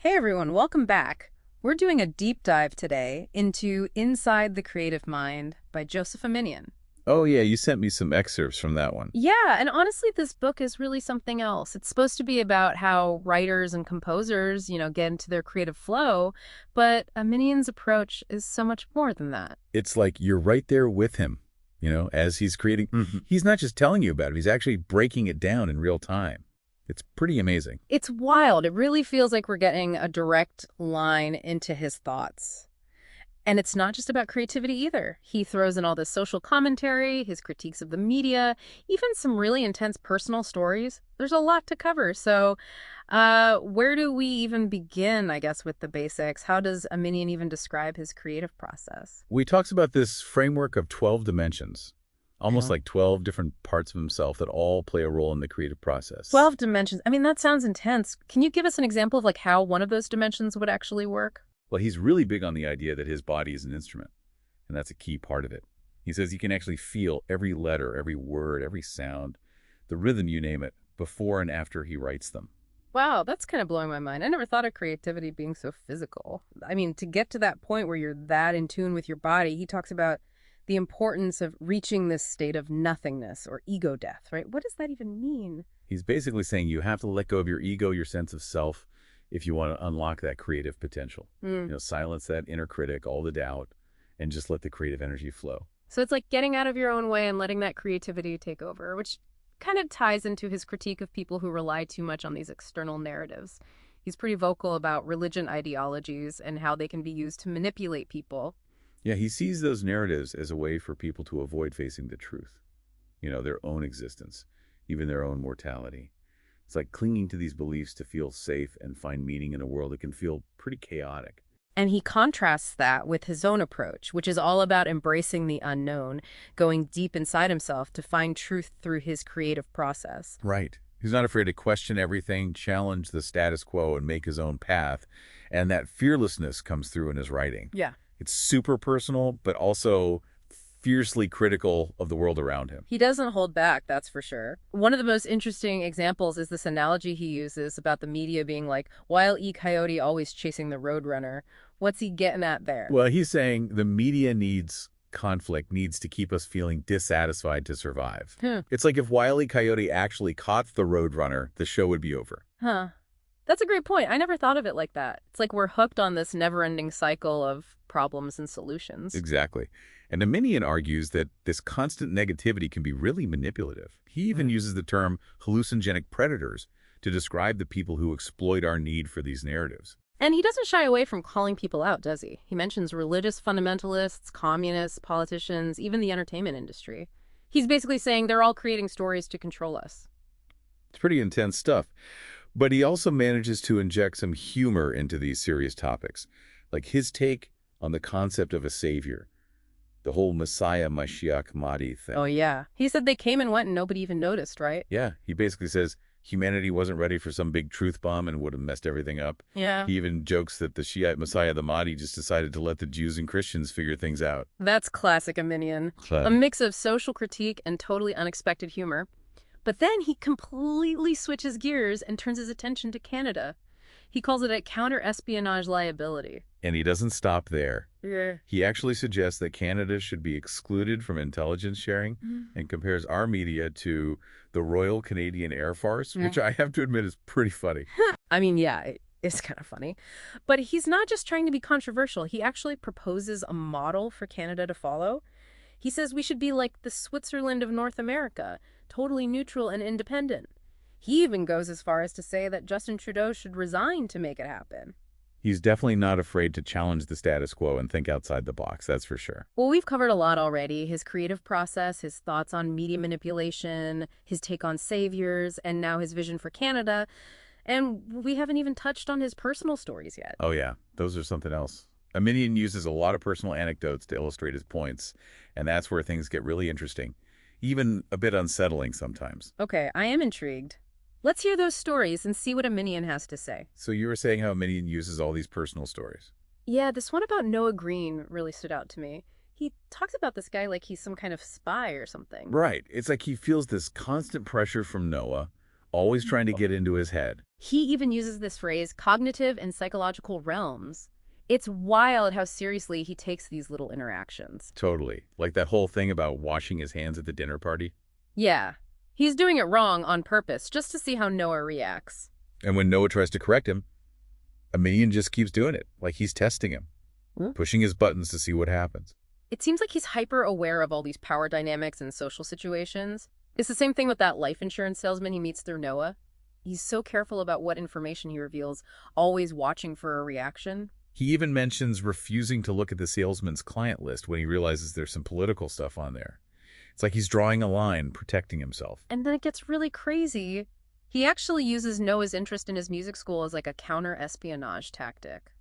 Hey everyone, welcome back. We're doing a deep dive today into Inside the Creative Mind by Joseph Aminian. Oh, yeah, you sent me some excerpts from that one. Yeah, and honestly, this book is really something else. It's supposed to be about how writers and composers, get into their creative flow, but Aminian's approach is so much more than that. It's like you're right there with him, as he's creating. He's not just telling you about it, he's actually breaking it down in real time. It's pretty amazing. It's wild. It really feels like we're getting a direct line into his thoughts. And it's not just about creativity either. He throws in all this social commentary, his critiques of the media, even some really intense personal stories. There's a lot to cover. So where do we even begin, I guess, with the basics? How does Aminian even describe his creative process? We talks about this framework of 12 dimensions, almost Yeah. like 12 different parts of himself that all play a role in the creative process. 12 dimensions. I mean, that sounds intense. Can you give us an example of how one of those dimensions would actually work? Well, he's really big on the idea that his body is an instrument, and that's a key part of it. He says he can actually feel every letter, every word, every sound, the rhythm, you name it, before and after he writes them. Wow, that's kind of blowing my mind. I never thought of creativity being so physical. I mean, to get to that point where you're that in tune with your body, he talks about the importance of reaching this state of nothingness or ego death, right? What does that even mean? He's basically saying you have to let go of your ego, your sense of self, if you want to unlock that creative potential. Mm. Silence that inner critic, all the doubt, and just let the creative energy flow. So it's like getting out of your own way and letting that creativity take over, which kind of ties into his critique of people who rely too much on these external narratives. He's pretty vocal about religion ideologies and how they can be used to manipulate people. Yeah, he sees those narratives as a way for people to avoid facing the truth, their own existence, even their own mortality. It's like clinging to these beliefs to feel safe and find meaning in a world that can feel pretty chaotic. And he contrasts that with his own approach, which is all about embracing the unknown, going deep inside himself to find truth through his creative process. Right. He's not afraid to question everything, challenge the status quo, and make his own path. And that fearlessness comes through in his writing. Yeah. It's super personal, but also fiercely critical of the world around him. He doesn't hold back, that's for sure. One of the most interesting examples is this analogy he uses about the media being like Wile E. Coyote always chasing the roadrunner. What's he getting at there? Well, he's saying the media needs conflict, needs to keep us feeling dissatisfied to survive. It's like if Wile E. Coyote actually caught the roadrunner, the show would be over. Huh. That's a great point. I never thought of it like that. It's like we're hooked on this never-ending cycle of problems and solutions. Exactly. And Dominion argues that this constant negativity can be really manipulative. He even uses the term hallucinogenic predators to describe the people who exploit our need for these narratives. And he doesn't shy away from calling people out, does he? He mentions religious fundamentalists, communists, politicians, even the entertainment industry. He's basically saying they're all creating stories to control us. It's pretty intense stuff. But he also manages to inject some humor into these serious topics, like his take on the concept of a savior, the whole Messiah, Mashiach, Mahdi thing. Oh, yeah. He said they came and went and nobody even noticed, right? Yeah, he basically says humanity wasn't ready for some big truth bomb and would have messed everything up. Yeah. He even jokes that the Shiite Messiah, the Mahdi, just decided to let the Jews and Christians figure things out. That's classic Aminian. A mix of social critique and totally unexpected humor. But then he completely switches gears and turns his attention to Canada. He calls it a counter-espionage liability. And he doesn't stop there. Yeah. He actually suggests that Canada should be excluded from intelligence sharing and compares our media to the Royal Canadian Air Force, which I have to admit is pretty funny. I mean, yeah, it's kind of funny. But he's not just trying to be controversial. He actually proposes a model for Canada to follow. He says we should be like the Switzerland of North America, totally neutral and independent. He even goes as far as to say that Justin Trudeau should resign to make it happen. He's definitely not afraid to challenge the status quo and think outside the box, that's for sure. Well, we've covered a lot already. His creative process, his thoughts on media manipulation, his take on saviors, and now his vision for Canada. And we haven't even touched on his personal stories yet. Oh yeah, those are something else. Aminian uses a lot of personal anecdotes to illustrate his points, and that's where things get really interesting, even a bit unsettling sometimes. Okay, I am intrigued. Let's hear those stories and see what Aminian has to say. So you were saying how Aminian uses all these personal stories. Yeah, this one about Noah Green really stood out to me. He talks about this guy like he's some kind of spy or something. Right. It's like he feels this constant pressure from Noah, always trying to get into his head. He even uses this phrase, cognitive and psychological realms. It's wild how seriously he takes these little interactions. Totally. Like that whole thing about washing his hands at the dinner party. Yeah, he's doing it wrong on purpose, just to see how Noah reacts. And when Noah tries to correct him, a minion just keeps doing it, like he's testing him, pushing his buttons to see what happens. It seems like he's hyper aware of all these power dynamics and social situations. It's the same thing with that life insurance salesman he meets through Noah. He's so careful about what information he reveals, always watching for a reaction. He even mentions refusing to look at the salesman's client list when he realizes there's some political stuff on there. It's like he's drawing a line, protecting himself. And then it gets really crazy. He actually uses Noah's interest in his music school as like a counter-espionage tactic.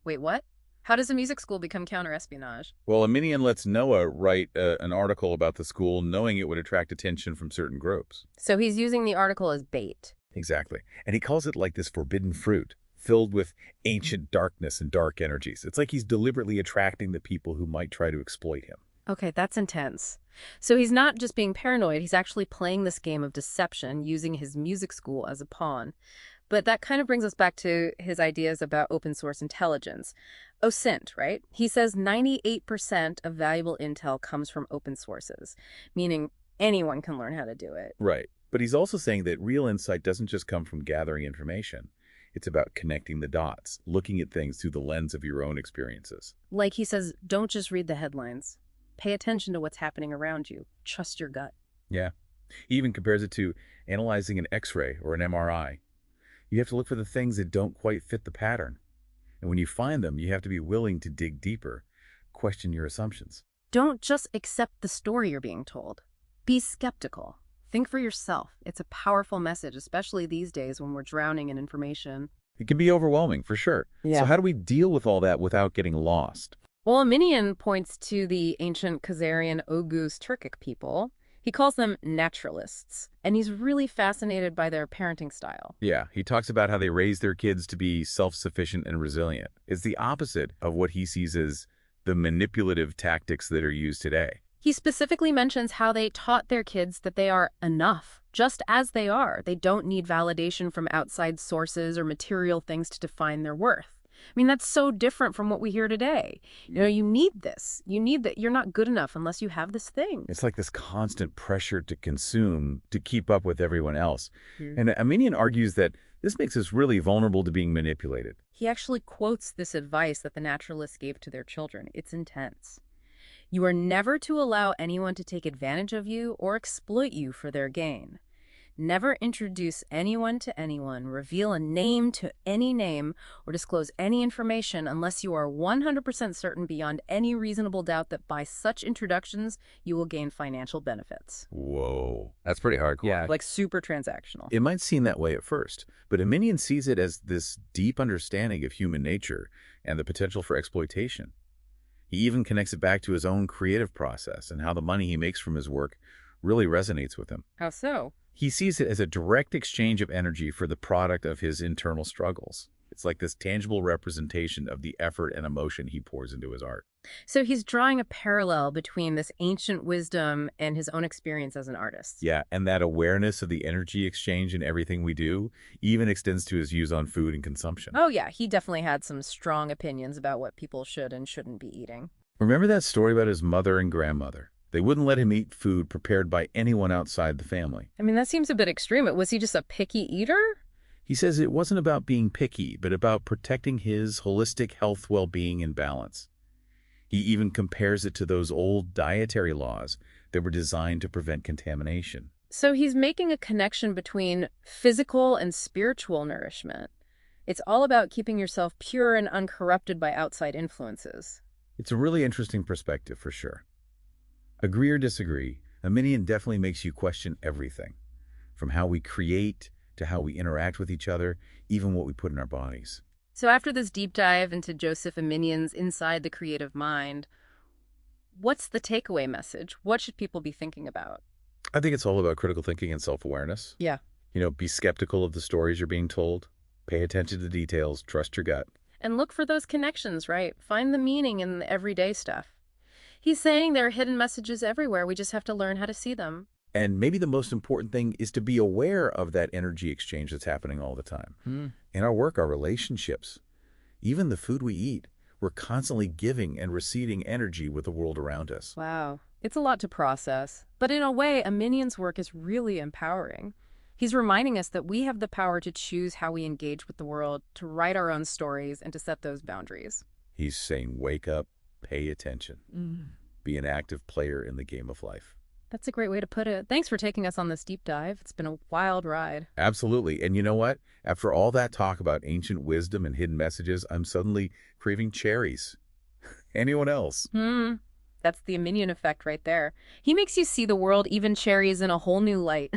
Wait, what? How does a music school become counter-espionage? Well, a minion lets Noah write an article about the school, knowing it would attract attention from certain groups. So he's using the article as bait. Exactly. And he calls it like this forbidden fruit, filled with ancient darkness and dark energies. It's like he's deliberately attracting the people who might try to exploit him. Okay, that's intense. So he's not just being paranoid, he's actually playing this game of deception, using his music school as a pawn. But that kind of brings us back to his ideas about open source intelligence. OSINT, right? He says 98% of valuable intel comes from open sources, meaning anyone can learn how to do it. Right. But he's also saying that real insight doesn't just come from gathering information. It's about connecting the dots, looking at things through the lens of your own experiences. Like he says, don't just read the headlines. Pay attention to what's happening around you. Trust your gut. Yeah. He even compares it to analyzing an X-ray or an MRI. You have to look for the things that don't quite fit the pattern. And when you find them, you have to be willing to dig deeper, question your assumptions. Don't just accept the story you're being told. Be skeptical. Think for yourself. It's a powerful message, especially these days when we're drowning in information. It can be overwhelming, for sure. Yeah. So how do we deal with all that without getting lost? Well, Minion points to the ancient Khazarian Oghuz Turkic people. He calls them naturalists, and he's really fascinated by their parenting style. Yeah, he talks about how they raise their kids to be self-sufficient and resilient. It's the opposite of what he sees as the manipulative tactics that are used today. He specifically mentions how they taught their kids that they are enough, just as they are. They don't need validation from outside sources or material things to define their worth. I mean, that's so different from what we hear today. You know, you need this. You need that. You're not good enough unless you have this thing. It's like this constant pressure to consume, to keep up with everyone else. And Armenian argues that this makes us really vulnerable to being manipulated. He actually quotes this advice that the naturalists gave to their children. It's intense. You are never to allow anyone to take advantage of you or exploit you for their gain. Never introduce anyone to anyone, reveal a name to any name, or disclose any information unless you are 100% certain beyond any reasonable doubt that by such introductions, you will gain financial benefits. Whoa, that's pretty hardcore. Yeah, like super transactional. It might seem that way at first, but Armenian sees it as this deep understanding of human nature and the potential for exploitation. He even connects it back to his own creative process and how the money he makes from his work really resonates with him. How so? He sees it as a direct exchange of energy for the product of his internal struggles. It's like this tangible representation of the effort and emotion he pours into his art. So he's drawing a parallel between this ancient wisdom and his own experience as an artist. Yeah, and that awareness of the energy exchange in everything we do even extends to his views on food and consumption. Oh yeah, he definitely had some strong opinions about what people should and shouldn't be eating. Remember that story about his mother and grandmother? They wouldn't let him eat food prepared by anyone outside the family. I mean, that seems a bit extreme. Was he just a picky eater? He says it wasn't about being picky, but about protecting his holistic health, well-being, and balance. He even compares it to those old dietary laws that were designed to prevent contamination. So he's making a connection between physical and spiritual nourishment. It's all about keeping yourself pure and uncorrupted by outside influences. It's a really interesting perspective for sure. Agree or disagree, Armenian definitely makes you question everything, from how we create to how we interact with each other, even what we put in our bodies. So after this deep dive into Joseph Armenian's inside the creative mind, what's the takeaway message? What should people be thinking about? I think it's all about critical thinking and self-awareness. Yeah. You know, be skeptical of the stories you're being told. Pay attention to the details. Trust your gut. And look for those connections, right? Find the meaning in the everyday stuff. He's saying there are hidden messages everywhere. We just have to learn how to see them. And maybe the most important thing is to be aware of that energy exchange that's happening all the time. In our work, our relationships, even the food we eat, we're constantly giving and receiving energy with the world around us. Wow. It's a lot to process. But in a way, a minion's work is really empowering. He's reminding us that we have the power to choose how we engage with the world, to write our own stories, and to set those boundaries. He's saying, wake up, pay attention, be an active player in the game of life. That's a great way to put it. Thanks for taking us on this deep dive. It's been a wild ride. Absolutely. And you know what? After all that talk about ancient wisdom and hidden messages, I'm suddenly craving cherries. Anyone else? That's the minion effect right there. He makes you see the world, even cherries, in a whole new light.